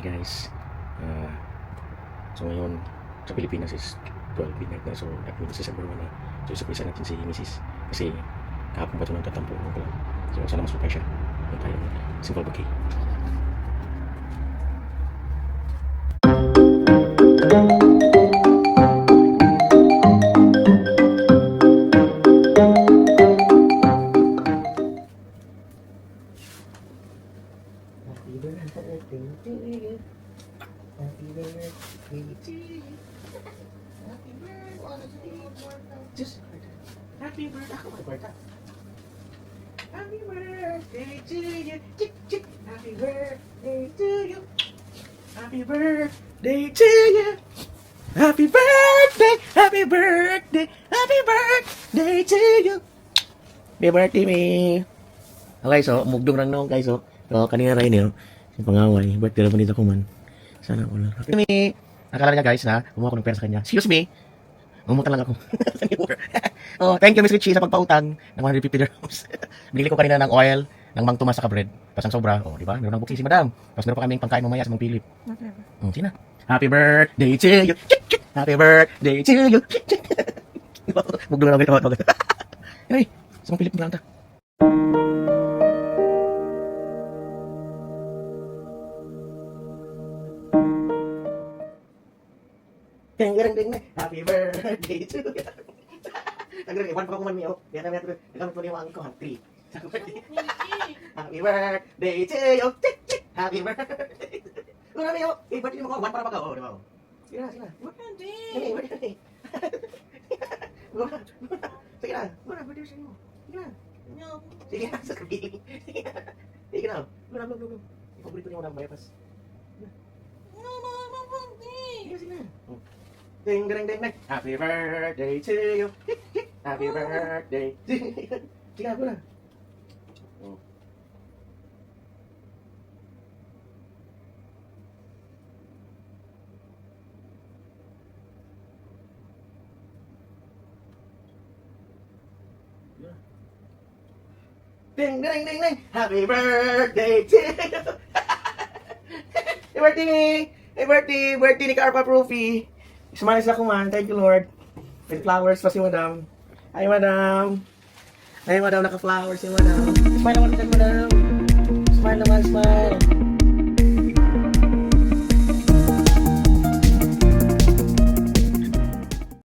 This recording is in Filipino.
guys. So ngayon sa Pilipinas is 12 midnight na. So dapat sa December 1 na. So isa natin si Mrs. Kasi kahapon pa ito nang tatampo ko lang. So sana mas siya. Yung tayo simple bouquet. Happy birthday to you. Happy birthday to you. Happy birthday. Just happy birthday. Ako birthday. Happy birthday to you. Chick chick. Happy birthday to you. Happy birthday to you. Happy birthday. Happy birthday. Happy birthday to you. Happy birthday me. Okay, so mugdong lang noon guys, so kanina rin yun, yung pangaway, birthday naman dito ko man. Sana ako lang. Happy akala niya guys na kumuha ko ng pera sa kanya. Excuse me. Umuta lang ako. Oh, thank you Miss Richie sa pagpautang ng 150 dirhams. Binili ko kanina ng oil, ng Mang Tomas sa bread. Pasang sobra. Oh, di ba? Meron ng buki si Madam. Tapos meron pa kaming pangkain mamaya sa Mang Philip. Sige na. Happy birthday to you. Happy birthday to you. Mugdong lang ako. Hey, sa Mang Philip mo lang ta. Ding happy birthday to you. Nagre one pa ko man niyo. Kaya namin ito nagamit mo niyo ang ko 3. Happy birthday to you. Happy birthday. Wala niyo. Birthday mo ko one para pag-o, di ba? Sige na. Birthday. Sige na. Wala birthday sa inyo. Sige na. Sige na, sasabihin. Sige na. Wala. Paborito niyo ng bypass. Sige na. Ding. Happy birthday to you. Happy birthday to you. Sige na, wala. Ding. Happy birthday to you. Birthday ni Carpa Proofy. Smiles ako man. Thank you Lord. With flowers pa si Madam. Hi Madam. Naka-flowers si Madam. Smile naman, Madam. Smile naman.